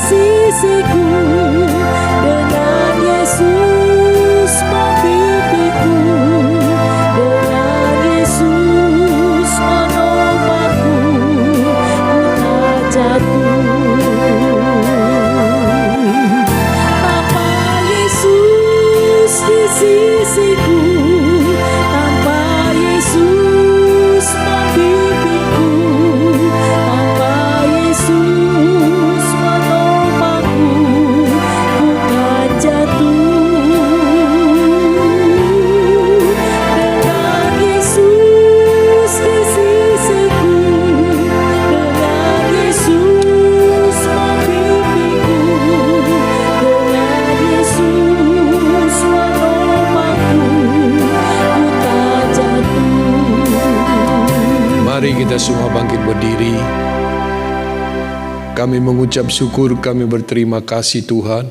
sisiku, dengan Yesus membimbingku, dengan Yesus menopangku, ku tak jatuh. Tanpa Yesus di sisiku, tanpa Yesus membimbingku, tanpa Yesus menopangku, ku tak jatuh. Dengan Yesus di sisiku, dengan Yesus membimbingku, dengan Yesus menopangku, ku tak jatuh. Mari kita semua bangkit berdiri. Kami mengucap syukur, kami berterima kasih Tuhan.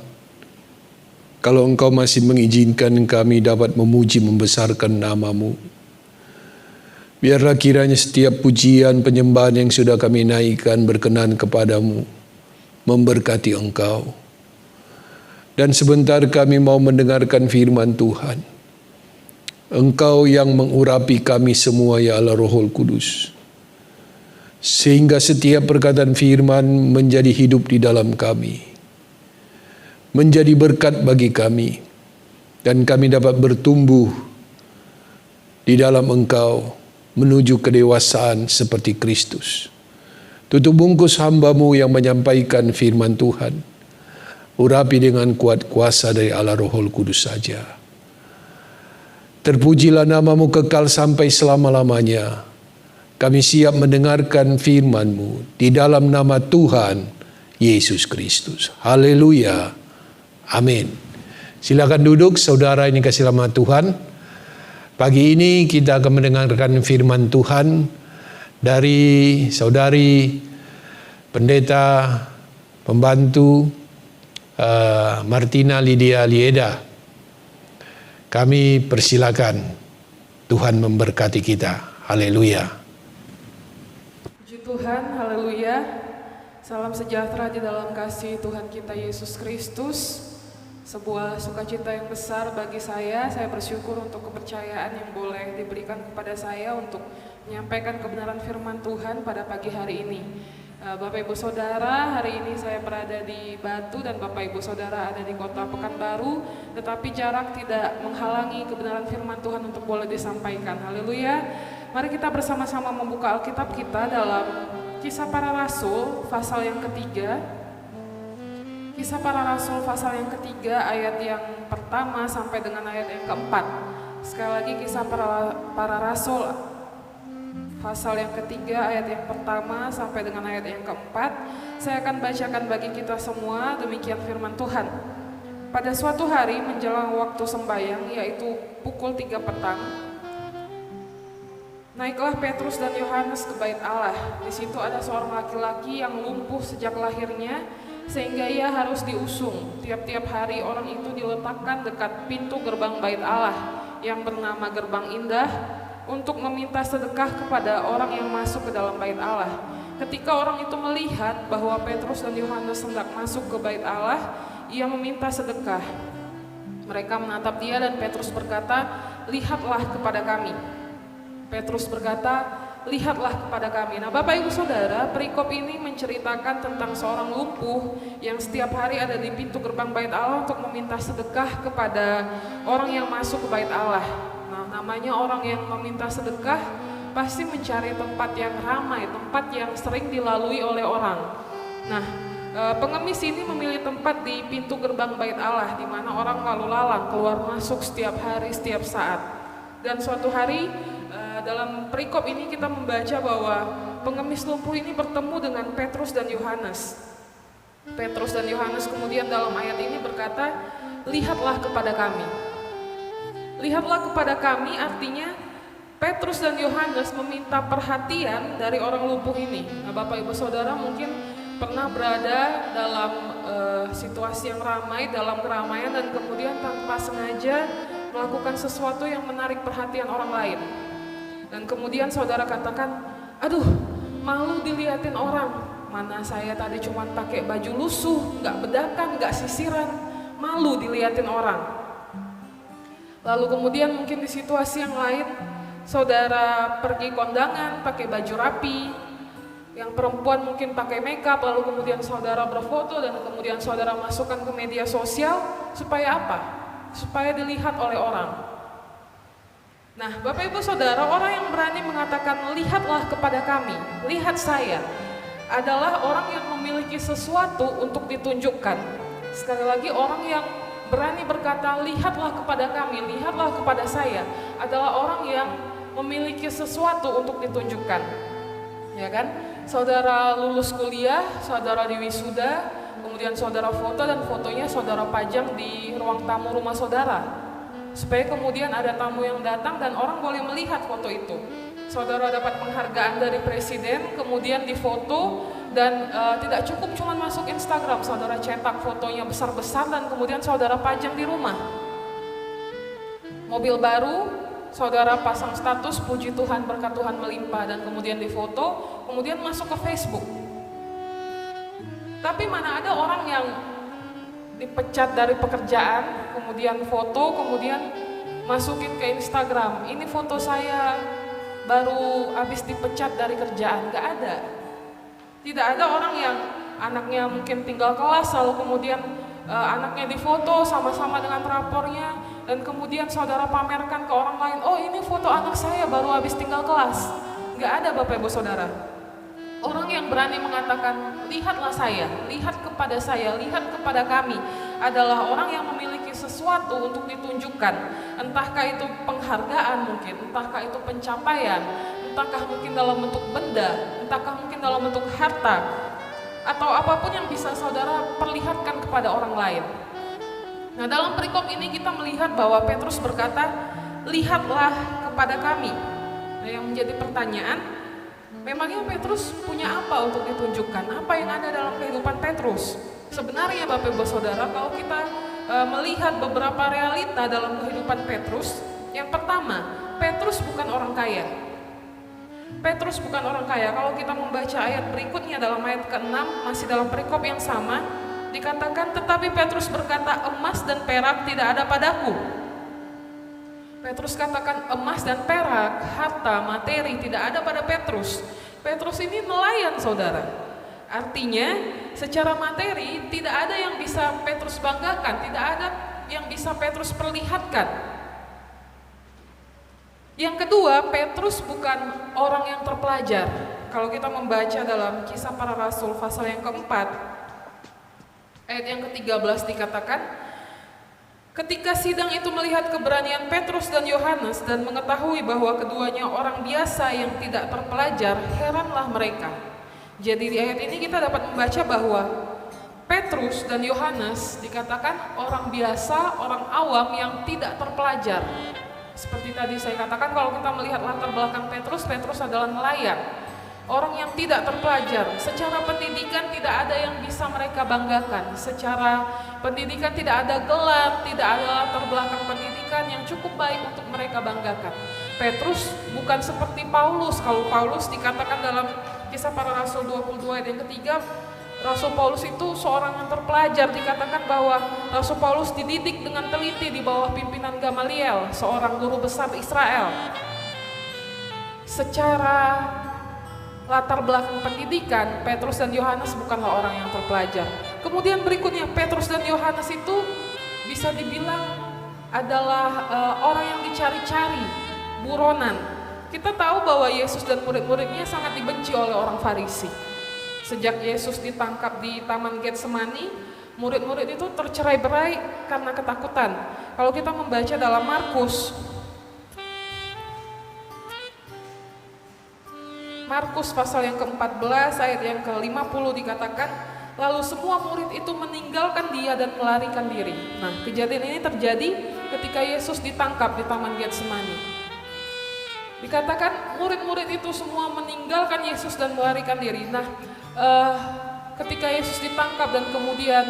Kalau Engkau masih mengizinkan kami dapat memuji membesarkan nama-Mu. Biarlah kiranya setiap pujian penyembahan yang sudah kami naikkan berkenan kepadamu, memberkati Engkau. Dan sebentar kami mau mendengarkan firman Tuhan. Engkau yang mengurapi kami semua ya Allah Rohul Kudus. Sehingga setiap perkataan firman menjadi hidup di dalam kami. Menjadi berkat bagi kami. Dan kami dapat bertumbuh di dalam Engkau menuju kedewasaan seperti Kristus. Tutup bungkus hamba-Mu yang menyampaikan firman Tuhan. Urapi dengan kuat kuasa dari Allah Rohul Kudus saja. Terpujilah nama-Mu kekal sampai selama-lamanya. Kami siap mendengarkan firman-Mu di dalam nama Tuhan Yesus Kristus. Haleluya. Amin. Silakan duduk saudara ini kasih nama Tuhan. Pagi ini kita akan mendengarkan firman Tuhan dari saudari pendeta pembantu Martina Lydia Lieda. Kami persilakan. Tuhan memberkati kita. Haleluya. Tuhan, haleluya. Salam sejahtera di dalam kasih Tuhan kita Yesus Kristus. Sebuah sukacita yang besar bagi saya bersyukur untuk kepercayaan yang boleh diberikan kepada saya untuk menyampaikan kebenaran firman Tuhan pada pagi hari ini. Bapak Ibu Saudara, hari ini saya berada di Batu dan Bapak Ibu Saudara ada di kota Pekanbaru, tetapi jarak tidak menghalangi kebenaran firman Tuhan untuk boleh disampaikan. Haleluya. Mari kita bersama-sama membuka Alkitab kita dalam Kisah Para Rasul pasal yang ketiga. Kisah Para Rasul pasal yang ketiga ayat yang pertama sampai dengan ayat yang keempat. Sekali lagi Kisah Para Rasul pasal yang ketiga ayat yang pertama sampai dengan ayat yang keempat. Saya akan bacakan bagi kita semua, demikian firman Tuhan. Pada suatu hari menjelang waktu sembahyang, yaitu pukul 3 petang, naiklah Petrus dan Yohanes ke bait Allah. Di situ ada seorang laki-laki yang lumpuh sejak lahirnya, sehingga ia harus diusung. Tiap-tiap hari orang itu diletakkan dekat pintu gerbang bait Allah yang bernama Gerbang Indah untuk meminta sedekah kepada orang yang masuk ke dalam bait Allah. Ketika orang itu melihat bahwa Petrus dan Yohanes hendak masuk ke bait Allah, ia meminta sedekah. Mereka menatap dia dan Petrus berkata, "Lihatlah kepada kami." Petrus berkata, "Lihatlah kepada kami." Nah, Bapak Ibu Saudara, perikop ini menceritakan tentang seorang lumpuh yang setiap hari ada di pintu gerbang bait Allah untuk meminta sedekah kepada orang yang masuk ke bait Allah. Nah, namanya orang yang meminta sedekah pasti mencari tempat yang ramai, tempat yang sering dilalui oleh orang. Nah, pengemis ini memilih tempat di pintu gerbang bait Allah, di mana orang lalu lalang keluar masuk setiap hari, setiap saat. Dan suatu hari dalam perikop ini kita membaca bahwa pengemis lumpuh ini bertemu dengan Petrus dan Yohanes. Petrus dan Yohanes kemudian dalam ayat ini berkata, "Lihatlah kepada kami." Lihatlah kepada kami artinya Petrus dan Yohanes meminta perhatian dari orang lumpuh ini. Nah, Bapak Ibu Saudara mungkin pernah berada dalam situasi yang ramai, dalam keramaian, dan kemudian tanpa sengaja melakukan sesuatu yang menarik perhatian orang lain. Dan kemudian saudara katakan, "Aduh, malu dilihatin orang." mana saya tadi cuma pakai baju lusuh, nggak bedakan, nggak sisiran, malu diliatin orang. Lalu kemudian mungkin di situasi yang lain, saudara pergi kondangan pakai baju rapi, yang perempuan mungkin pakai makeup, lalu kemudian saudara berfoto dan kemudian saudara masukkan ke media sosial, supaya apa? Supaya dilihat oleh orang. Nah, Bapak Ibu Saudara, orang yang berani mengatakan lihatlah kepada kami, lihat saya, adalah orang yang memiliki sesuatu untuk ditunjukkan. Sekali lagi, orang yang berani berkata lihatlah kepada kami, lihatlah kepada saya, adalah orang yang memiliki sesuatu untuk ditunjukkan. Ya kan? Saudara lulus kuliah, saudara diwisuda, kemudian saudara foto dan fotonya saudara pajang di ruang tamu rumah saudara. Supaya kemudian ada tamu yang datang dan orang boleh melihat foto itu. Saudara dapat penghargaan dari presiden, kemudian difoto dan tidak cukup cuma masuk Instagram, saudara cetak fotonya besar-besar dan kemudian saudara pajang di rumah. Mobil baru, saudara pasang status puji Tuhan berkat Tuhan melimpah dan kemudian difoto, kemudian masuk ke Facebook. Tapi mana ada orang yang dipecat dari pekerjaan, kemudian foto, kemudian masukin ke Instagram. Ini foto saya baru habis dipecat dari kerjaan. Gak ada. Tidak ada orang yang anaknya mungkin tinggal kelas, lalu kemudian anaknya difoto sama-sama dengan rapornya, dan kemudian saudara pamerkan ke orang lain, oh ini foto anak saya baru habis tinggal kelas. Gak ada Bapak Ibu Saudara. Orang yang berani mengatakan, lihatlah saya, lihat kepada saya, lihat kepada kami, adalah orang yang memiliki sesuatu untuk ditunjukkan. Entahkah itu penghargaan mungkin, entahkah itu pencapaian, entahkah mungkin dalam bentuk benda, entahkah mungkin dalam bentuk harta, atau apapun yang bisa saudara perlihatkan kepada orang lain. Nah, dalam perikop ini kita melihat bahwa Petrus berkata, lihatlah kepada kami. Nah, yang menjadi pertanyaan, memangnya Petrus punya apa untuk ditunjukkan? Apa yang ada dalam kehidupan Petrus? Sebenarnya Bapak Ibu Saudara, kalau kita melihat beberapa realita dalam kehidupan Petrus, yang pertama, Petrus bukan orang kaya. Petrus bukan orang kaya. Kalau kita membaca ayat berikutnya dalam ayat ke-6, masih dalam perikop yang sama, dikatakan, tetapi Petrus berkata, emas dan perak tidak ada padaku. Petrus katakan emas dan perak, harta, materi tidak ada pada Petrus. Petrus ini nelayan saudara. Artinya secara materi tidak ada yang bisa Petrus banggakan, tidak ada yang bisa Petrus perlihatkan. Yang kedua, Petrus bukan orang yang terpelajar. Kalau kita membaca dalam Kisah Para Rasul pasal yang keempat, ayat yang ke-13 dikatakan, ketika sidang itu melihat keberanian Petrus dan Yohanes dan mengetahui bahwa keduanya orang biasa yang tidak terpelajar, heranlah mereka. Jadi di ayat ini kita dapat membaca bahwa Petrus dan Yohanes dikatakan orang biasa, orang awam yang tidak terpelajar. Seperti tadi saya katakan, kalau kita melihat latar belakang Petrus, Petrus adalah nelayan. Orang yang tidak terpelajar, secara pendidikan tidak ada yang bisa mereka banggakan. Secara pendidikan tidak ada gelar, tidak ada latar belakang pendidikan yang cukup baik untuk mereka banggakan. Petrus bukan seperti Paulus. Kalau Paulus dikatakan dalam Kisah Para Rasul 22 ayat yang ketiga, Rasul Paulus itu seorang yang terpelajar. Dikatakan bahwa Rasul Paulus dididik dengan teliti di bawah pimpinan Gamaliel, seorang guru besar Israel. Secara latar belakang pendidikan, Petrus dan Yohanes bukanlah orang yang terpelajar. Kemudian berikutnya, Petrus dan Yohanes itu bisa dibilang adalah orang yang dicari-cari, buronan. Kita tahu bahwa Yesus dan murid-muridnya sangat dibenci oleh orang Farisi. Sejak Yesus ditangkap di Taman Getsemani, murid-murid itu tercerai-berai karena ketakutan. Kalau kita membaca dalam Markus pasal yang ke-14 ayat yang ke-50 dikatakan, lalu semua murid itu meninggalkan dia dan melarikan diri. Nah, kejadian ini terjadi ketika Yesus ditangkap di Taman Getsemani. Dikatakan murid-murid itu semua meninggalkan Yesus dan melarikan diri. Nah, ketika Yesus ditangkap dan kemudian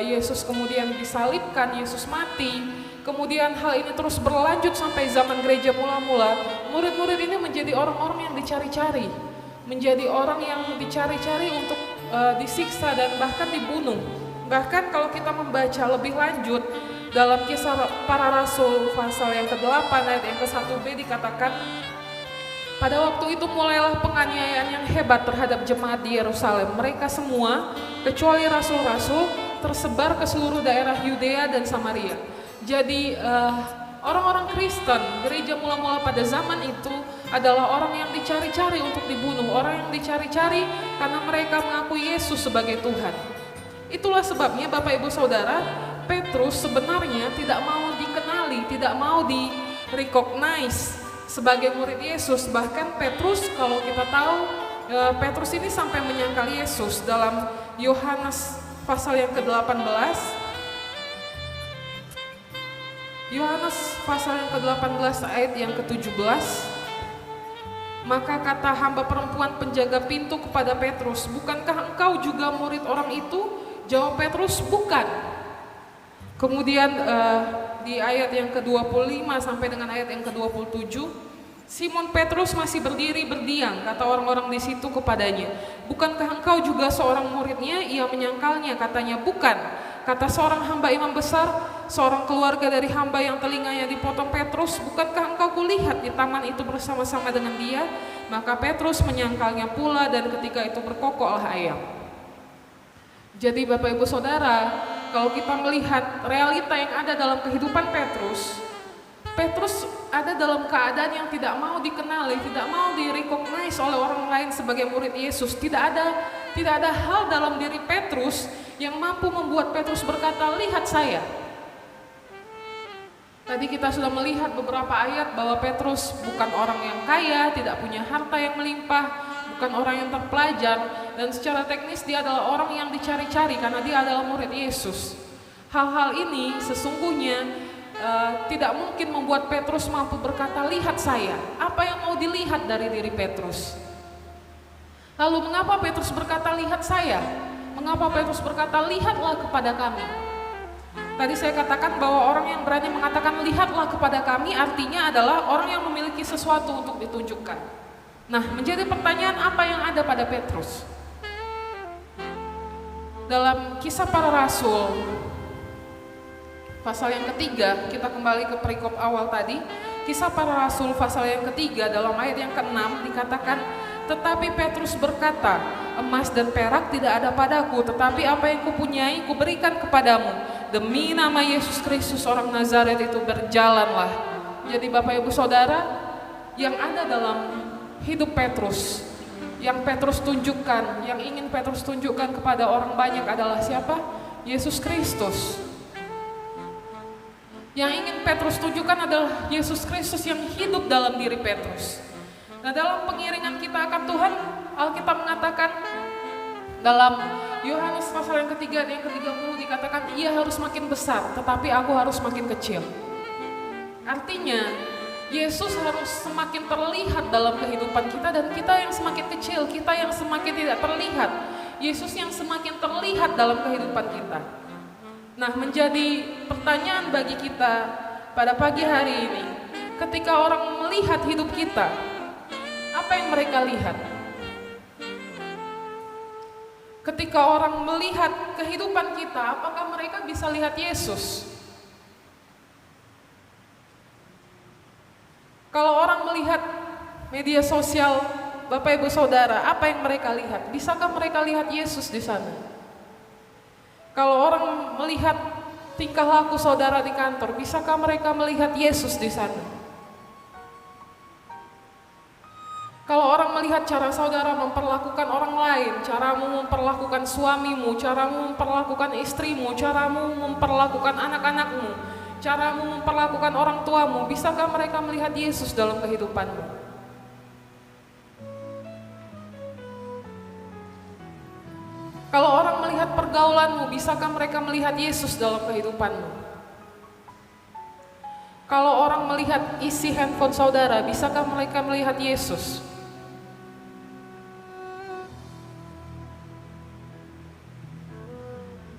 Yesus kemudian disalibkan, Yesus mati, kemudian hal ini terus berlanjut sampai zaman gereja mula-mula. Murid-murid ini menjadi orang-orang yang dicari-cari, menjadi orang yang dicari-cari untuk disiksa dan bahkan dibunuh. Bahkan kalau kita membaca lebih lanjut dalam Kisah Para Rasul pasal yang ke-8 ayat yang ke-1b dikatakan, pada waktu itu mulailah penganiayaan yang hebat terhadap jemaat di Yerusalem. Mereka semua, kecuali rasul-rasul, tersebar ke seluruh daerah Yudea dan Samaria. Jadi orang-orang Kristen, gereja mula-mula pada zaman itu adalah orang yang dicari-cari untuk dibunuh, orang yang dicari-cari karena mereka mengakui Yesus sebagai Tuhan. Itulah sebabnya Bapak Ibu Saudara, Petrus sebenarnya tidak mau dikenali, tidak mau di-recognize sebagai murid Yesus. Bahkan Petrus, kalau kita tahu, Petrus ini sampai menyangkal Yesus dalam Yohanes pasal yang ke-18. Yohanes pasal yang ke-18 ayat yang ke-17. Maka kata hamba perempuan penjaga pintu kepada Petrus, bukankah engkau juga murid orang itu? Jawab Petrus, bukan. Kemudian di ayat yang ke-25 sampai dengan ayat yang ke-27, Simon Petrus masih berdiri berdiam, kata orang-orang di situ kepadanya, bukankah engkau juga seorang muridnya? Ia menyangkalnya, katanya, bukan. Kata seorang hamba imam besar, seorang keluarga dari hamba yang telinganya dipotong Petrus, bukankah engkau kulihat di taman itu bersama-sama dengan dia? Maka Petrus menyangkalnya pula, dan ketika itu berkokoklah ayam. Jadi Bapak Ibu Saudara, kalau kita melihat realita yang ada dalam kehidupan Petrus ada dalam keadaan yang tidak mau dikenali, tidak mau direcognize oleh orang lain sebagai murid Yesus. Tidak ada hal dalam diri Petrus yang mampu membuat Petrus berkata, lihat saya. Tadi kita sudah melihat beberapa ayat bahwa Petrus bukan orang yang kaya, tidak punya harta yang melimpah, bukan orang yang terpelajar, dan secara teknis dia adalah orang yang dicari-cari karena dia adalah murid Yesus. Hal-hal ini sesungguhnya tidak mungkin membuat Petrus mampu berkata, lihat saya. Apa yang mau dilihat dari diri Petrus? Lalu mengapa Petrus berkata, lihat saya? Mengapa Petrus berkata, lihatlah kepada kami? Tadi saya katakan bahwa orang yang berani mengatakan lihatlah kepada kami artinya adalah orang yang memiliki sesuatu untuk ditunjukkan. Nah, menjadi pertanyaan apa yang ada pada Petrus? Dalam Kisah Para Rasul pasal yang ketiga, kita kembali ke perikop awal tadi. Kisah Para Rasul pasal yang ketiga dalam ayat yang ke-6 dikatakan, tetapi Petrus berkata, emas dan perak tidak ada padaku, tetapi apa yang kupunyai kuberikan kepadamu. Demi nama Yesus Kristus orang Nazaret itu berjalanlah. Jadi Bapak Ibu Saudara, yang ada dalam hidup Petrus, yang Petrus tunjukkan, yang ingin Petrus tunjukkan kepada orang banyak adalah siapa? Yesus Kristus. Yang ingin Petrus tunjukkan adalah Yesus Kristus yang hidup dalam diri Petrus. Nah, dalam pengiringan kita akan Tuhan, Alkitab mengatakan dalam Yohanes pasal yang ketiga dan yang ke-30 dikatakan, ia harus makin besar, tetapi aku harus makin kecil. Artinya, Yesus harus semakin terlihat dalam kehidupan kita, dan kita yang semakin kecil, kita yang semakin tidak terlihat. Yesus yang semakin terlihat dalam kehidupan kita. Nah, menjadi pertanyaan bagi kita pada pagi hari ini, ketika orang melihat hidup kita, apa yang mereka lihat? Ketika orang melihat kehidupan kita, apakah mereka bisa lihat Yesus? Kalau orang melihat media sosial, Bapak Ibu Saudara, apa yang mereka lihat? Bisakah mereka lihat Yesus di sana? Kalau orang melihat tingkah laku saudara di kantor, bisakah mereka melihat Yesus di sana? Kalau orang melihat cara saudara memperlakukan orang lain, caramu memperlakukan suamimu, caramu memperlakukan istrimu, caramu memperlakukan anak-anakmu, caramu memperlakukan orang tuamu, bisakah mereka melihat Yesus dalam kehidupanmu? Kalau orang melihat pergaulanmu, bisakah mereka melihat Yesus dalam kehidupanmu? Kalau orang melihat isi handphone saudara, bisakah mereka melihat Yesus?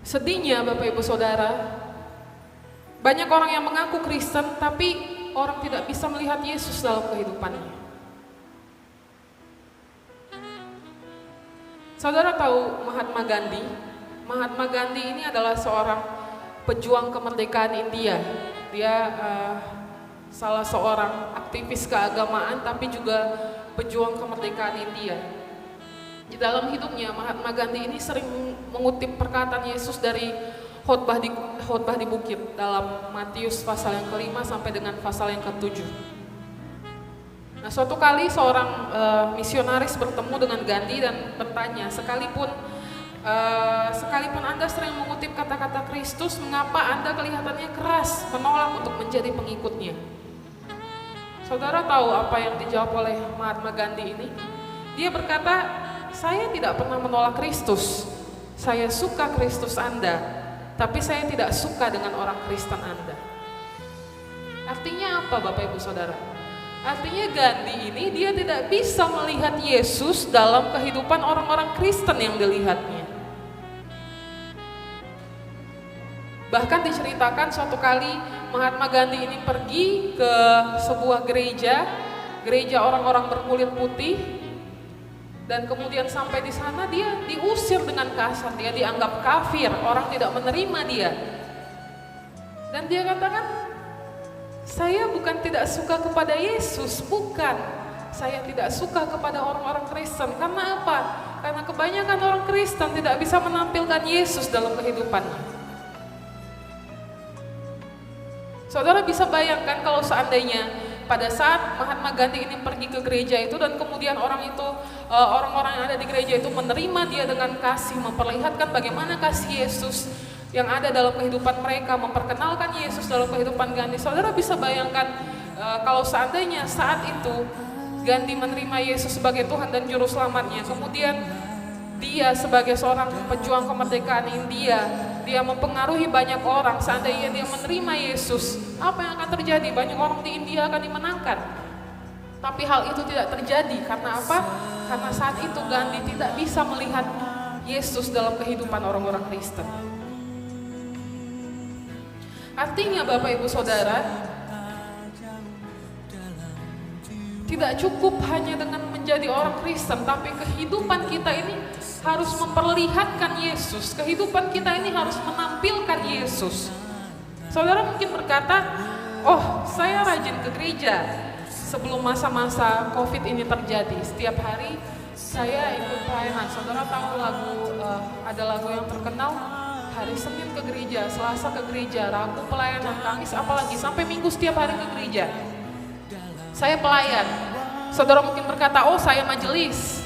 Sedihnya Bapak Ibu Saudara, banyak orang yang mengaku Kristen tapi orang tidak bisa melihat Yesus dalam kehidupannya. Saudara tahu Mahatma Gandhi? Mahatma Gandhi ini adalah seorang pejuang kemerdekaan India. Dia salah seorang aktivis keagamaan tapi juga pejuang kemerdekaan India. Di dalam hidupnya Mahatma Gandhi ini sering mengutip perkataan Yesus dari khotbah di bukit dalam Matius pasal yang ke-5 sampai dengan pasal yang ke-7. Nah, suatu kali seorang misionaris bertemu dengan Gandhi dan bertanya, sekalipun Anda sering mengutip kata-kata Kristus, mengapa Anda kelihatannya keras menolak untuk menjadi pengikutnya? Saudara tahu apa yang dijawab oleh Mahatma Gandhi ini? Dia berkata, saya tidak pernah menolak Kristus. Saya suka Kristus Anda, tapi saya tidak suka dengan orang Kristen Anda. Artinya apa Bapak Ibu Saudara? Artinya Gandhi ini dia tidak bisa melihat Yesus dalam kehidupan orang-orang Kristen yang dilihatnya. Bahkan diceritakan suatu kali Mahatma Gandhi ini pergi ke sebuah gereja orang-orang berkulit putih, dan kemudian sampai di sana dia diusir dengan kasar, dia dianggap kafir, orang tidak menerima dia. Dan dia katakan, saya bukan tidak suka kepada Yesus, bukan. Saya tidak suka kepada orang-orang Kristen. Karena apa? Karena kebanyakan orang Kristen tidak bisa menampilkan Yesus dalam kehidupannya. Saudara bisa bayangkan kalau seandainya pada saat Mahatma Gandhi ini pergi ke gereja itu dan kemudian orang-orang yang ada di gereja itu menerima dia dengan kasih, memperlihatkan bagaimana kasih Yesus yang ada dalam kehidupan mereka, memperkenalkan Yesus dalam kehidupan Gandhi. Saudara bisa bayangkan kalau seandainya saat itu Gandhi menerima Yesus sebagai Tuhan dan Juru Selamatnya, kemudian dia sebagai seorang pejuang kemerdekaan India, dia mempengaruhi banyak orang, seandainya dia menerima Yesus, apa yang akan terjadi? Banyak orang di India akan dimenangkan. Tapi hal itu tidak terjadi, karena apa? Karena saat itu Gandhi tidak bisa melihat Yesus dalam kehidupan orang-orang Kristen. Artinya Bapak Ibu Saudara, tidak cukup hanya dengan menjadi orang Kristen, tapi kehidupan kita ini harus memperlihatkan Yesus. Kehidupan kita ini harus menampilkan Yesus. Saudara mungkin berkata, oh saya rajin ke gereja sebelum masa-masa COVID ini terjadi. Setiap hari saya ikut pelayanan. Saudara tahu ada lagu yang terkenal, hari Senin ke gereja, Selasa ke gereja, Rabu pelayanan, Kamis apalagi, sampai Minggu setiap hari ke gereja. Saya pelayan. Saudara mungkin berkata, oh saya majelis.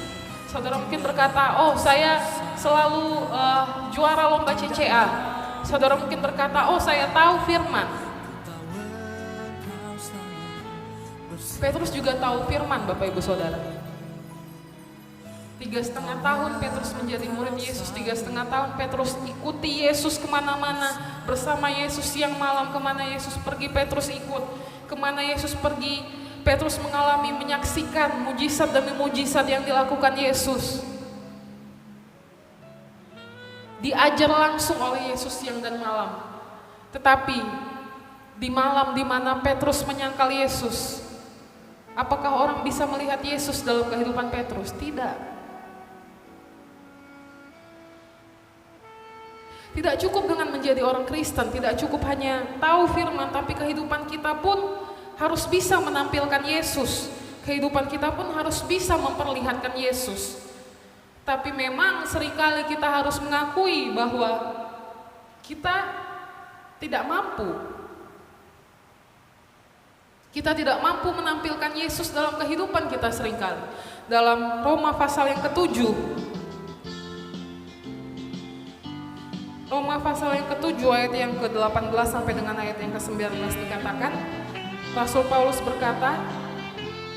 Saudara mungkin berkata, oh saya selalu juara lomba CCA. Saudara mungkin berkata, oh saya tahu firman. Petrus juga tahu firman Bapak Ibu Saudara. 3,5 tahun Petrus menjadi murid Yesus, 3,5 tahun Petrus ikuti Yesus kemana-mana, bersama Yesus siang malam, kemana Yesus pergi Petrus ikut, kemana Yesus pergi Petrus mengalami, menyaksikan mujizat demi mujizat yang dilakukan Yesus. Diajar langsung oleh Yesus siang dan malam. Tetapi di malam di mana Petrus menyangkal Yesus, apakah orang bisa melihat Yesus dalam kehidupan Petrus? Tidak. Tidak cukup dengan menjadi orang Kristen, tidak cukup hanya tahu firman, tapi kehidupan kita pun harus bisa menampilkan Yesus. Kehidupan kita pun harus bisa memperlihatkan Yesus. Tapi memang seringkali kita harus mengakui bahwa kita tidak mampu. Kita tidak mampu menampilkan Yesus dalam kehidupan kita seringkali. Dalam Roma pasal yang ke-7, Roma pasal yang ke-7 ayat yang ke-18 sampai dengan ayat yang ke-19 dikatakan, Rasul Paulus berkata,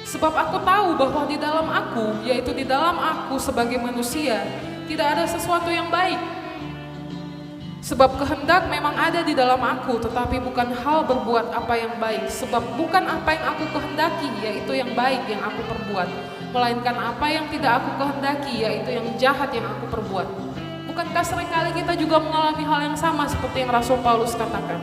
sebab aku tahu bahwa di dalam aku, yaitu di dalam aku sebagai manusia, tidak ada sesuatu yang baik. Sebab kehendak memang ada di dalam aku, tetapi bukan hal berbuat apa yang baik. Sebab bukan apa yang aku kehendaki, yaitu yang baik yang aku perbuat, melainkan apa yang tidak aku kehendaki, yaitu yang jahat yang aku perbuat. Bukankah seringkali kita juga mengalami hal yang sama seperti yang Rasul Paulus katakan?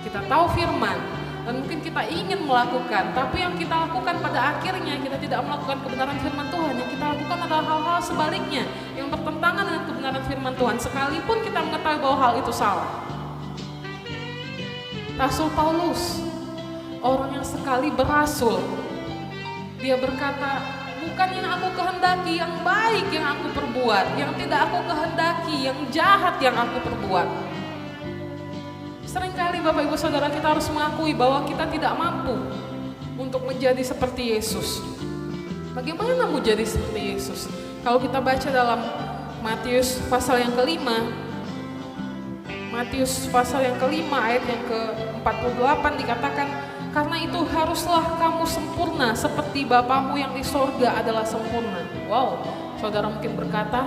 Kita tahu firman, dan mungkin kita ingin melakukan, tapi yang kita lakukan pada akhirnya kita tidak melakukan kebenaran firman Tuhan. Yang kita lakukan adalah hal-hal sebaliknya yang bertentangan dengan kebenaran firman Tuhan, sekalipun kita mengetahui bahwa hal itu salah. Rasul Paulus, orang yang sekali berasul, dia berkata, bukan yang aku kehendaki yang baik yang aku perbuat, yang tidak aku kehendaki yang jahat yang aku perbuat. Seringkali Bapak Ibu Saudara, kita harus mengakui bahwa kita tidak mampu untuk menjadi seperti Yesus. Bagaimana mau jadi seperti Yesus? Kalau kita baca dalam Matius pasal yang kelima, Matius pasal yang kelima ayat yang ke-48 dikatakan, karena itu haruslah kamu sempurna seperti Bapamu yang di sorga adalah sempurna. Wow, saudara mungkin berkata,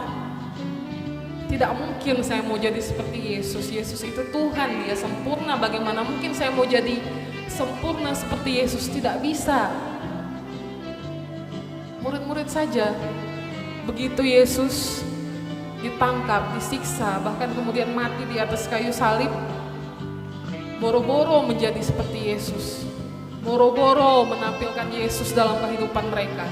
tidak mungkin saya mau jadi seperti Yesus. Yesus itu Tuhan, dia sempurna. Bagaimana mungkin saya mau jadi sempurna seperti Yesus? Tidak bisa. Murid-murid saja, begitu Yesus ditangkap, disiksa, bahkan kemudian mati di atas kayu salib, boro-boro menjadi seperti Yesus, boro-boro menampilkan Yesus dalam kehidupan mereka.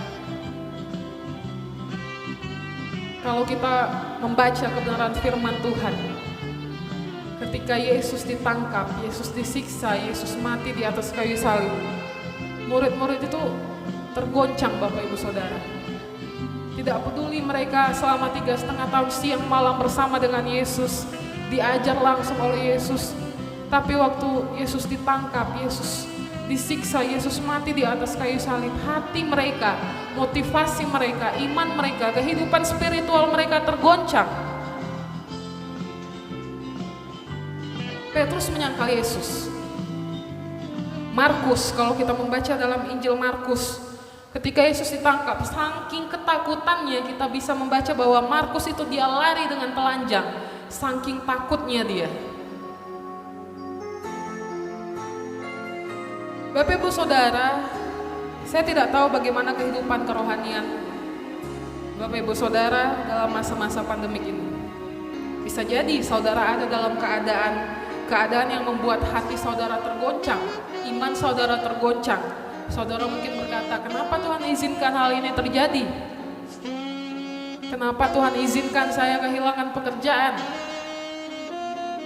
Kalau kita membaca kebenaran firman Tuhan, ketika Yesus ditangkap, Yesus disiksa, Yesus mati di atas kayu salib, murid-murid itu tergoncang Bapak Ibu Saudara. Tidak peduli mereka selama 3,5 tahun siang malam bersama dengan Yesus, diajar langsung oleh Yesus. Tapi waktu Yesus ditangkap, Yesus disiksa, Yesus mati di atas kayu salib, hati mereka, motivasi mereka, iman mereka, kehidupan spiritual mereka tergoncang. Petrus menyangkal Yesus. Markus, kalau kita membaca dalam Injil Markus, ketika Yesus ditangkap, saking ketakutannya kita bisa membaca bahwa Markus itu dia lari dengan telanjang, saking takutnya dia. Bapak Ibu Saudara, saya tidak tahu bagaimana kehidupan kerohanian Bapak Ibu Saudara dalam masa-masa pandemik ini. Bisa jadi saudara ada dalam keadaan yang membuat hati saudara tergoncang, iman saudara tergoncang. Saudara mungkin berkata, kenapa Tuhan izinkan hal ini terjadi? Kenapa Tuhan izinkan saya kehilangan pekerjaan?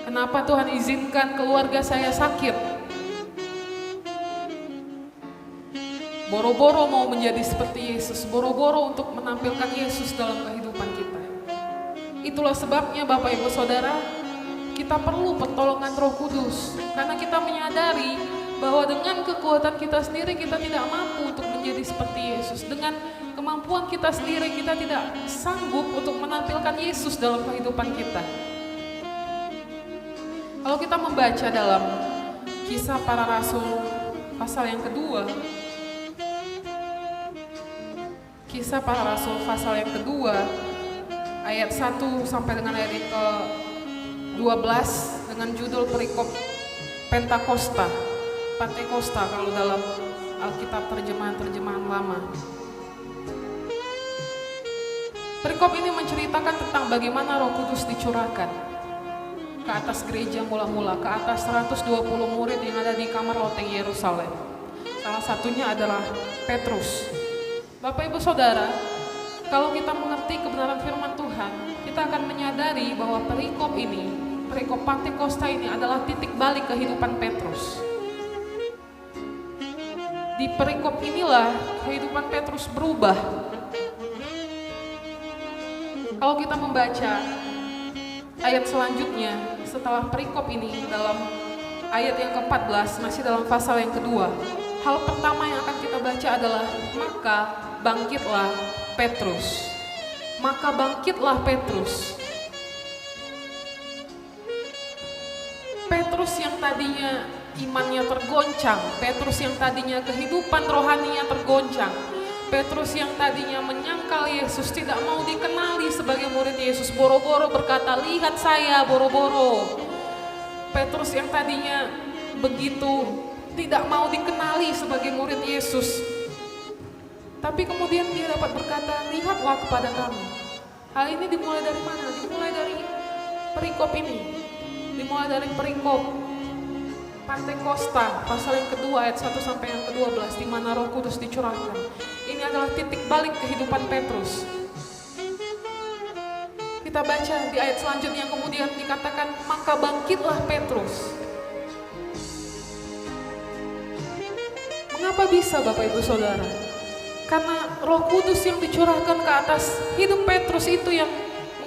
Kenapa Tuhan izinkan keluarga saya sakit? Boro-boro mau menjadi seperti Yesus, boro-boro untuk menampilkan Yesus dalam kehidupan kita. Itulah sebabnya Bapak Ibu Saudara, kita perlu pertolongan Roh Kudus. Karena kita menyadari bahwa dengan kekuatan kita sendiri kita tidak mampu untuk menjadi seperti Yesus. Dengan kemampuan kita sendiri kita tidak sanggup untuk menampilkan Yesus dalam kehidupan kita. Kalau kita membaca dalam Kisah Para Rasul pasal yang kedua, Kisah Para Rasul pasal yang kedua ayat 1 sampai dengan ayat ke-12 dengan judul perikop Pentakosta, Pantekosta kalau dalam Alkitab terjemahan lama. Perikop ini menceritakan tentang bagaimana Roh Kudus dicurahkan ke atas gereja mula-mula, ke atas 120 murid yang ada di kamar loteng Yerusalem. Salah satunya adalah Petrus. Bapak Ibu Saudara, kalau kita mengerti kebenaran firman Tuhan, kita akan menyadari bahwa perikop ini, perikop Pantekosta ini adalah titik balik kehidupan Petrus. Di perikop inilah kehidupan Petrus berubah. Kalau kita membaca ayat selanjutnya setelah perikop ini dalam ayat yang ke-14, masih dalam pasal yang kedua, hal pertama yang akan kita baca adalah maka bangkitlah Petrus. Maka bangkitlah Petrus. Petrus yang tadinya imannya tergoncang, Petrus yang tadinya kehidupan rohaninya tergoncang, Petrus yang tadinya menyangkal Yesus, tidak mau dikenali sebagai murid Yesus, boro-boro berkata, lihat saya, boro-boro. Petrus yang tadinya begitu tidak mau dikenali sebagai murid Yesus, tapi kemudian dia dapat berkata, lihatlah kepada kami. Hal ini dimulai dari mana? Dimulai dari perikop ini. Dimulai dari perikop Pantekosta, pasal yang kedua ayat 1 sampai yang ke-12, di mana Roh Kudus dicurahkan. Ini adalah titik balik kehidupan Petrus. Kita baca di ayat selanjutnya yang kemudian dikatakan, maka bangkitlah Petrus. Mengapa bisa Bapak Ibu Saudara? Karena Roh Kudus yang dicurahkan ke atas hidup Petrus itu yang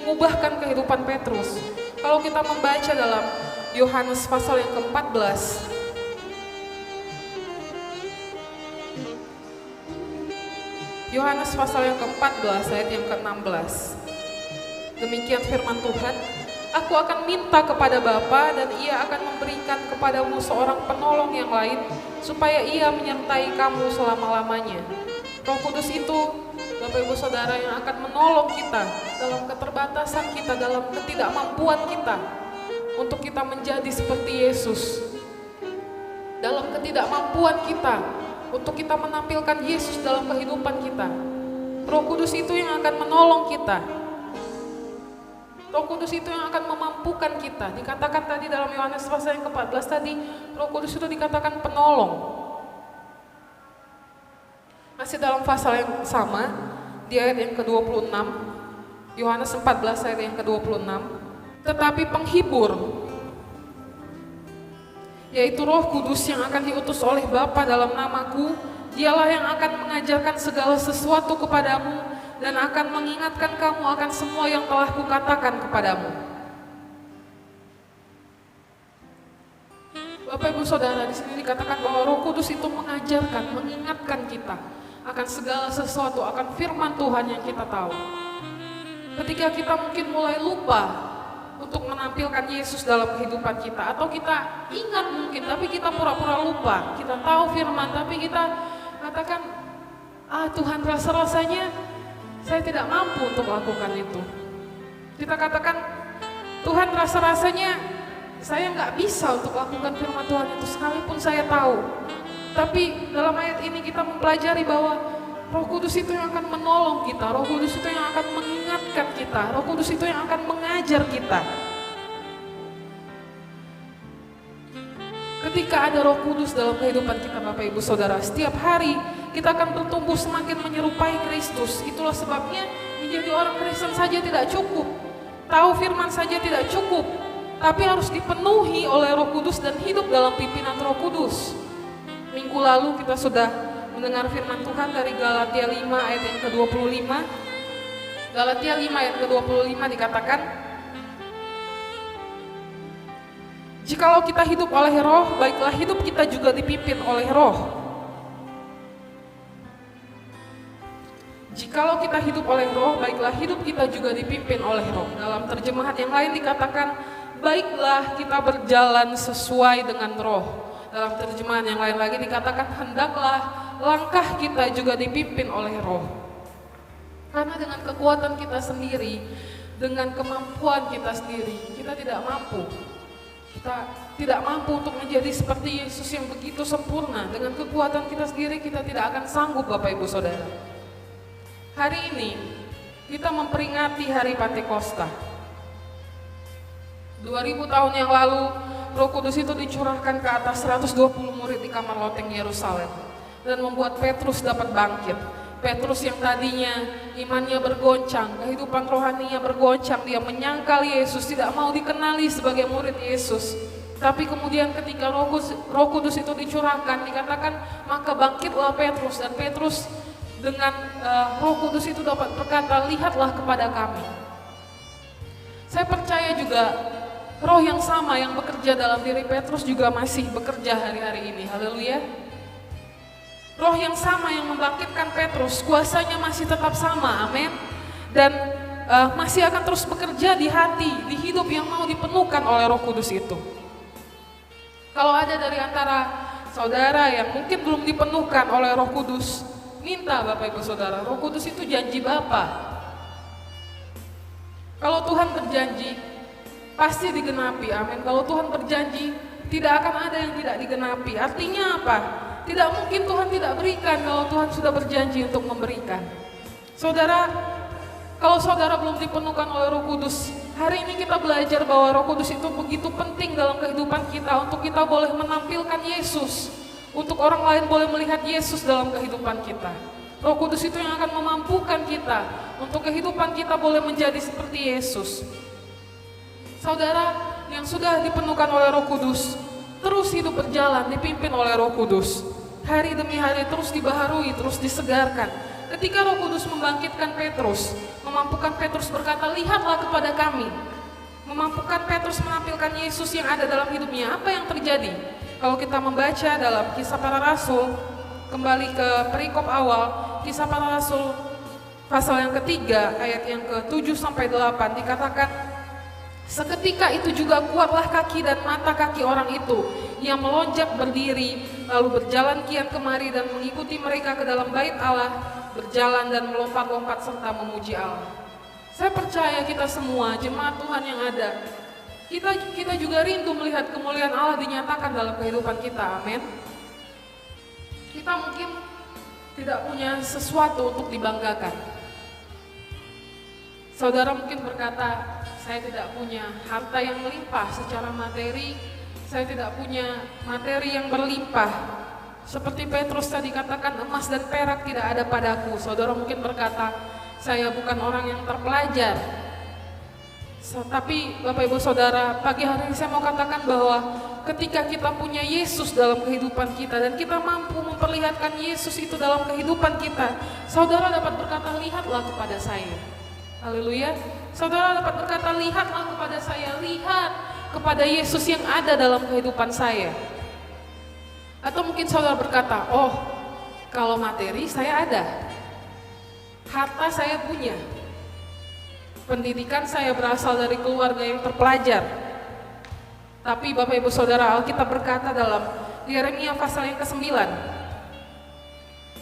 mengubahkan kehidupan Petrus. Kalau kita membaca dalam Yohanes pasal yang ke-14, Yohanes pasal yang ke-14 ayat yang ke-16. Demikian firman Tuhan, aku akan minta kepada Bapa dan ia akan memberikan kepadamu seorang penolong yang lain supaya ia menyertai kamu selama-lamanya. Roh Kudus itu, Bapak Ibu Saudara, yang akan menolong kita dalam keterbatasan kita, dalam ketidakmampuan kita untuk kita menjadi seperti Yesus. Dalam ketidakmampuan kita untuk kita menampilkan Yesus dalam kehidupan kita. Roh Kudus itu yang akan menolong kita. Roh Kudus itu yang akan memampukan kita. Dikatakan tadi dalam Yohanes pasal yang ke-14 tadi, Roh Kudus itu dikatakan penolong. Masih dalam pasal yang sama, di ayat yang ke-26, Yohanes 14 ayat yang ke-26, tetapi penghibur, yaitu Roh Kudus yang akan diutus oleh Bapa dalam namaku, dialah yang akan mengajarkan segala sesuatu kepadamu dan akan mengingatkan kamu akan semua yang telah kukatakan kepadamu. Bapak Ibu Saudara, di sini dikatakan bahwa Roh Kudus itu mengajarkan, mengingatkan kita akan segala sesuatu, akan firman Tuhan yang kita tahu. Ketika kita mungkin mulai lupa untuk menampilkan Yesus dalam kehidupan kita, atau kita ingat mungkin tapi kita pura-pura lupa, kita tahu firman tapi kita katakan, Tuhan, rasa-rasanya saya tidak mampu untuk lakukan itu. Kita katakan, Tuhan, rasa-rasanya saya nggak bisa untuk lakukan firman Tuhan itu sekalipun saya tahu. Tapi dalam ayat ini kita mempelajari bahwa Roh Kudus itu yang akan menolong kita, Roh Kudus itu yang akan mengingatkan kita, Roh Kudus itu yang akan mengajar kita. Ketika ada Roh Kudus dalam kehidupan kita, Bapak Ibu Saudara, setiap hari kita akan bertumbuh semakin menyerupai Kristus. Itulah sebabnya menjadi orang Kristen saja tidak cukup, tahu firman saja tidak cukup, tapi harus dipenuhi oleh Roh Kudus dan hidup dalam pimpinan Roh Kudus. Minggu lalu kita sudah mendengar firman Tuhan dari Galatia 5 ayat yang ke-25. Galatia 5 ayat ke-25 dikatakan, jikalau kita hidup oleh Roh, baiklah hidup kita juga dipimpin oleh Roh. Jikalau kita hidup oleh Roh, baiklah hidup kita juga dipimpin oleh Roh. Dalam terjemahan yang lain dikatakan, baiklah kita berjalan sesuai dengan Roh. Dalam terjemahan yang lain lagi dikatakan, hendaklah langkah kita juga dipimpin oleh Roh. Karena dengan kekuatan kita sendiri, dengan kemampuan kita sendiri, kita tidak mampu. Kita tidak mampu untuk menjadi seperti Yesus yang begitu sempurna. Dengan kekuatan kita sendiri, kita tidak akan sanggup, Bapak Ibu Saudara. Hari ini, kita memperingati Hari Pantekosta. 2000 tahun yang lalu, Roh Kudus itu dicurahkan ke atas 120 murid di kamar loteng Yerusalem dan membuat Petrus dapat bangkit. Petrus yang tadinya imannya bergoncang, kehidupan rohaninya bergoncang, dia menyangkal Yesus, tidak mau dikenali sebagai murid Yesus. Tapi kemudian ketika Roh Kudus itu dicurahkan, dikatakan maka bangkitlah Petrus, dan Petrus dengan Roh Kudus itu dapat berkata, lihatlah kepada kami. Saya percaya juga Roh yang sama yang bekerja dalam diri Petrus juga masih bekerja hari-hari ini. Haleluya. Roh yang sama yang membangkitkan Petrus, kuasanya masih tetap sama, amin. Dan masih akan terus bekerja di hati, di hidup yang mau dipenuhkan oleh Roh Kudus itu. Kalau ada dari antara saudara yang mungkin belum dipenuhkan oleh Roh Kudus, minta Bapak Ibu Saudara, Roh Kudus itu janji Bapa. Kalau Tuhan berjanji, pasti digenapi, amin. Kalau Tuhan berjanji, tidak akan ada yang tidak digenapi. Artinya apa? Tidak mungkin Tuhan tidak berikan kalau Tuhan sudah berjanji untuk memberikan. Saudara, kalau saudara belum dipenuhkan oleh Roh Kudus, Hari ini kita belajar bahwa Roh Kudus itu begitu penting dalam kehidupan kita untuk kita boleh menampilkan Yesus, untuk orang lain boleh melihat Yesus dalam kehidupan kita. Roh Kudus itu yang akan memampukan kita untuk kehidupan kita boleh menjadi seperti Yesus. Saudara yang sudah dipenuhkan oleh Roh Kudus, terus hidup berjalan dipimpin oleh Roh Kudus. Hari demi hari terus dibaharui, terus disegarkan. Ketika Roh Kudus membangkitkan Petrus, memampukan Petrus berkata, lihatlah kepada kami. Memampukan Petrus menampilkan Yesus yang ada dalam hidupnya. Apa yang terjadi? Kalau kita membaca dalam Kisah Para Rasul, kembali ke perikop awal, Kisah Para Rasul pasal yang ketiga, ayat yang ke-7-8 dikatakan, seketika itu juga kuatlah kaki dan mata kaki orang itu, yang melonjak berdiri, lalu berjalan kian kemari dan mengikuti mereka ke dalam bait Allah, berjalan dan melompat-lompat serta memuji Allah. Saya percaya kita semua, jemaat Tuhan yang ada, kita juga rindu melihat kemuliaan Allah dinyatakan dalam kehidupan kita, amin. Kita mungkin tidak punya sesuatu untuk dibanggakan. Saudara mungkin berkata, saya tidak punya harta yang melimpah secara materi, saya tidak punya materi yang berlimpah. Seperti Petrus tadi katakan, emas dan perak tidak ada padaku. Saudara mungkin berkata, saya bukan orang yang terpelajar. Tapi Bapak Ibu Saudara, pagi hari ini saya mau katakan bahwa ketika kita punya Yesus dalam kehidupan kita dan kita mampu memperlihatkan Yesus itu dalam kehidupan kita, saudara dapat berkata, lihatlah kepada saya. Haleluya. Saudara dapat berkata, lihatlah kepada saya, lihat kepada Yesus yang ada dalam kehidupan saya. Atau mungkin saudara berkata, oh kalau materi saya ada, harta saya punya, pendidikan saya berasal dari keluarga yang terpelajar. Tapi Bapak Ibu Saudara, Alkitab berkata dalam Yeremia pasal yang ke-9,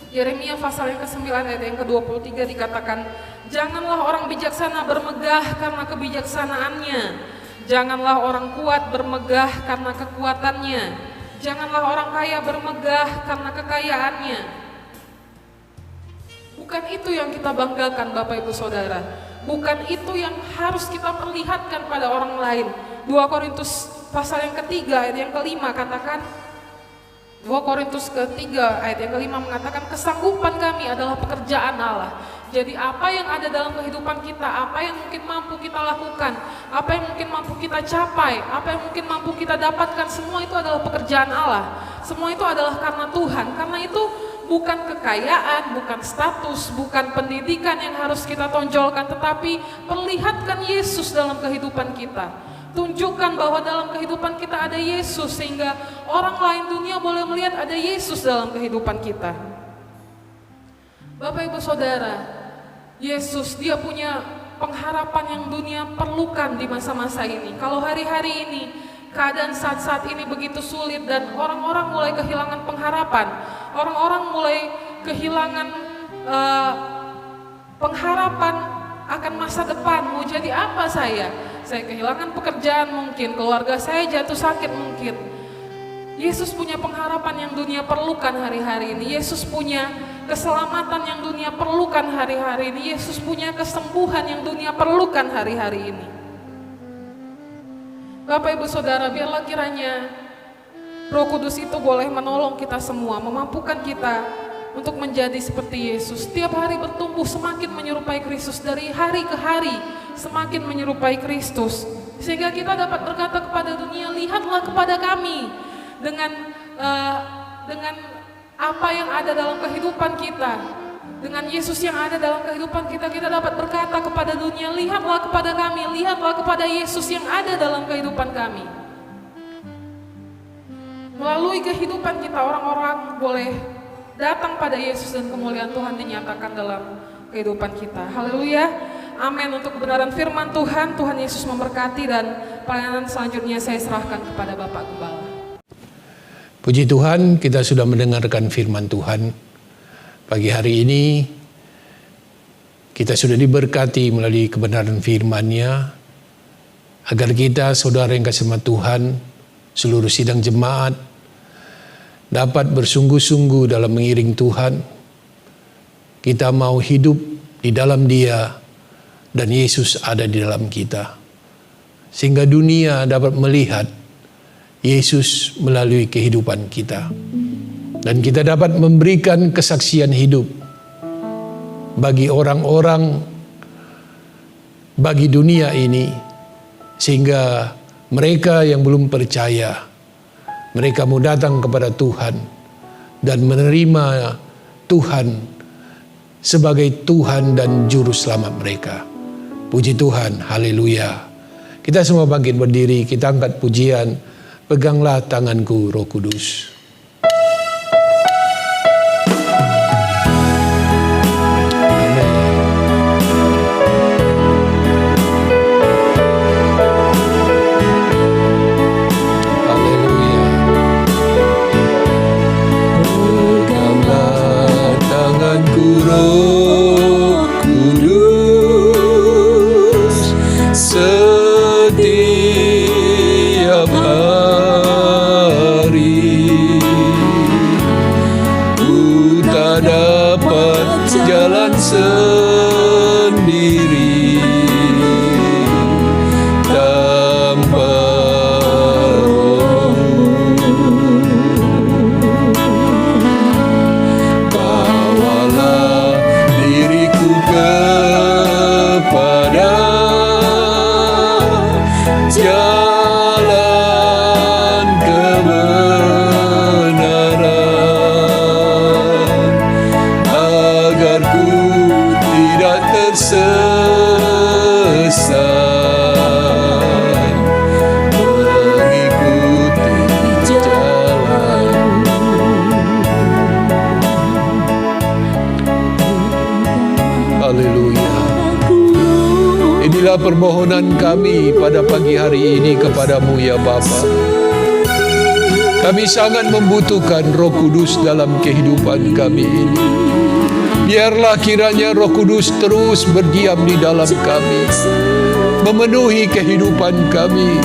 Yeremia pasal yang ke-9 ayat yang ke-23 dikatakan, janganlah orang bijaksana bermegah karena kebijaksanaannya, janganlah orang kuat bermegah karena kekuatannya, janganlah orang kaya bermegah karena kekayaannya. Bukan itu yang kita banggakan Bapak Ibu Saudara, bukan itu yang harus kita perlihatkan pada orang lain. 2 Korintus pasal yang ketiga ayat yang kelima katakan, 2 Korintus ketiga ayat yang kelima mengatakan, kesanggupan kami adalah pekerjaan Allah. Jadi apa yang ada dalam kehidupan kita, apa yang mungkin mampu kita lakukan, apa yang mungkin mampu kita capai, apa yang mungkin mampu kita dapatkan, semua itu adalah pekerjaan Allah. Semua itu adalah karena Tuhan. Karena itu bukan kekayaan, bukan status, bukan pendidikan yang harus kita tonjolkan, tetapi perlihatkan Yesus dalam kehidupan kita. Tunjukkan bahwa dalam kehidupan kita ada Yesus, sehingga orang lain dunia boleh melihat ada Yesus dalam kehidupan kita. Bapak Ibu Saudara, Yesus dia punya pengharapan yang dunia perlukan di masa-masa ini. Kalau hari-hari ini keadaan saat-saat ini begitu sulit dan orang-orang mulai kehilangan pengharapan, orang-orang mulai kehilangan pengharapan akan masa depan. Mau jadi apa saya? Saya kehilangan pekerjaan mungkin, keluarga saya jatuh sakit mungkin. Yesus punya pengharapan yang dunia perlukan hari-hari ini. Yesus punya keselamatan yang dunia perlukan hari-hari ini. Yesus punya kesembuhan yang dunia perlukan hari-hari ini. Bapak Ibu Saudara, biarlah kiranya Roh Kudus itu boleh menolong kita semua, memampukan kita untuk menjadi seperti Yesus. Setiap hari bertumbuh semakin menyerupai Kristus, dari hari ke hari semakin menyerupai Kristus. Sehingga kita dapat berkata kepada dunia, lihatlah kepada kami. Dengan apa yang ada dalam kehidupan kita, dengan Yesus yang ada dalam kehidupan kita, kita dapat berkata kepada dunia, lihatlah kepada kami, lihatlah kepada Yesus yang ada dalam kehidupan kami. Melalui kehidupan kita, orang-orang boleh datang pada Yesus dan kemuliaan Tuhan dinyatakan dalam kehidupan kita. Haleluya, amin. Untuk kebenaran firman Tuhan, Tuhan Yesus memberkati, dan pelayanan selanjutnya saya serahkan kepada Bapak Gembala. Puji Tuhan, kita sudah mendengarkan firman Tuhan. Pagi hari ini kita sudah diberkati melalui kebenaran firman-Nya, agar kita, saudara yang kasih Tuhan, seluruh sidang jemaat dapat bersungguh-sungguh dalam mengiring Tuhan. Kita mau hidup di dalam Dia dan Yesus ada di dalam kita. sehingga dunia dapat melihat Yesus melalui kehidupan kita. Dan kita dapat memberikan kesaksian hidup bagi orang-orang, bagi dunia ini, sehingga mereka yang belum percaya, mereka mau datang kepada Tuhan dan menerima Tuhan sebagai Tuhan dan Juru Selamat mereka. Puji Tuhan, haleluya. Kita semua bangkit berdiri, kita angkat pujian, peganglah tanganku Roh Kudus. Permohonan kami pada pagi hari ini kepadamu ya Bapa. Kami sangat membutuhkan Roh Kudus dalam kehidupan kami ini. Biarlah kiranya Roh Kudus terus berdiam di dalam kami, memenuhi kehidupan kami,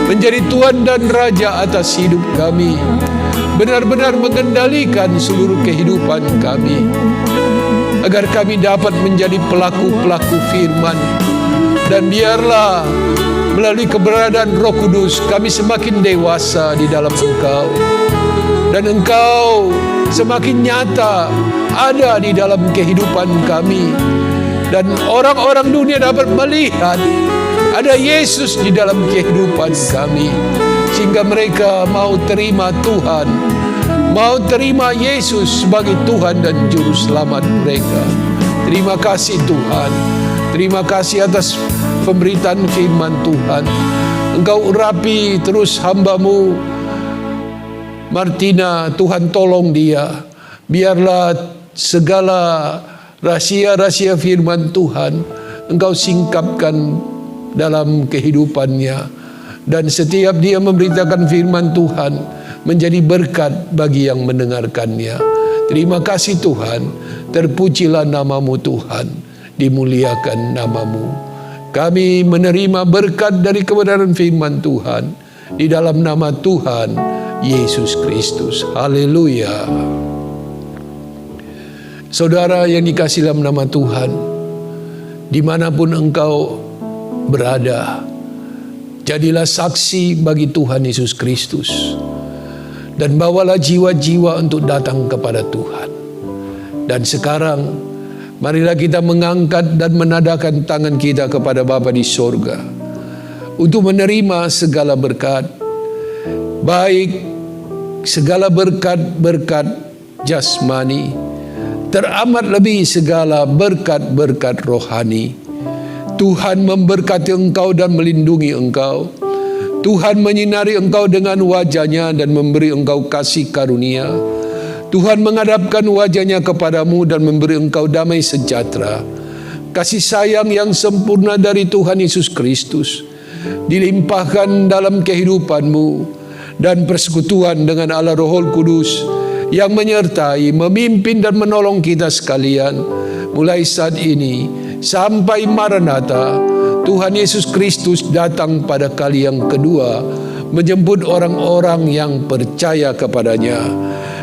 menjadi Tuhan dan Raja atas hidup kami, benar-benar mengendalikan seluruh kehidupan kami, agar kami dapat menjadi pelaku-pelaku firman. Dan biarlah melalui keberadaan Roh Kudus kami semakin dewasa di dalam Engkau, dan Engkau semakin nyata ada di dalam kehidupan kami, dan orang-orang dunia dapat melihat ada Yesus di dalam kehidupan kami, sehingga mereka mau terima Tuhan, mau terima Yesus sebagai Tuhan dan Juru Selamat mereka. Terima kasih Tuhan. Terima kasih atas pemberitaan firman Tuhan. Engkau urapi terus hamba-Mu Martina, Tuhan tolong dia. Biarlah segala rahasia-rahasia firman Tuhan Engkau singkapkan dalam kehidupannya. Dan setiap dia memberitakan firman Tuhan menjadi berkat bagi yang mendengarkannya. Terima kasih Tuhan. Terpujilah nama-Mu Tuhan. Dimuliakan nama-Mu. Kami menerima berkat dari kebenaran firman Tuhan di dalam nama Tuhan Yesus Kristus. Haleluya. Saudara yang dikasihi dalam nama Tuhan, dimanapun engkau berada, jadilah saksi bagi Tuhan Yesus Kristus, dan bawalah jiwa-jiwa untuk datang kepada Tuhan. Dan sekarang marilah kita mengangkat dan menadahkan tangan kita kepada Bapa di sorga untuk menerima segala berkat, baik segala berkat-berkat jasmani, teramat lebih segala berkat-berkat rohani. Tuhan memberkati engkau dan melindungi engkau. Tuhan menyinari engkau dengan wajah-Nya dan memberi engkau kasih karunia. Tuhan menghadapkan wajah-Nya kepadamu dan memberi engkau damai sejahtera. Kasih sayang yang sempurna dari Tuhan Yesus Kristus dilimpahkan dalam kehidupanmu, dan persekutuan dengan Allah Roh Kudus yang menyertai, memimpin dan menolong kita sekalian mulai saat ini sampai Maranatha. Tuhan Yesus Kristus datang pada kali yang kedua menjemput orang-orang yang percaya kepadanya.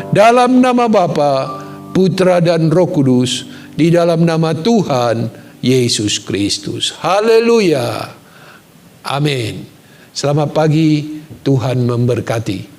Dalam nama Bapa, Putra dan Roh Kudus, di dalam nama Tuhan Yesus Kristus. Haleluya. Amin. Selamat pagi, Tuhan memberkati.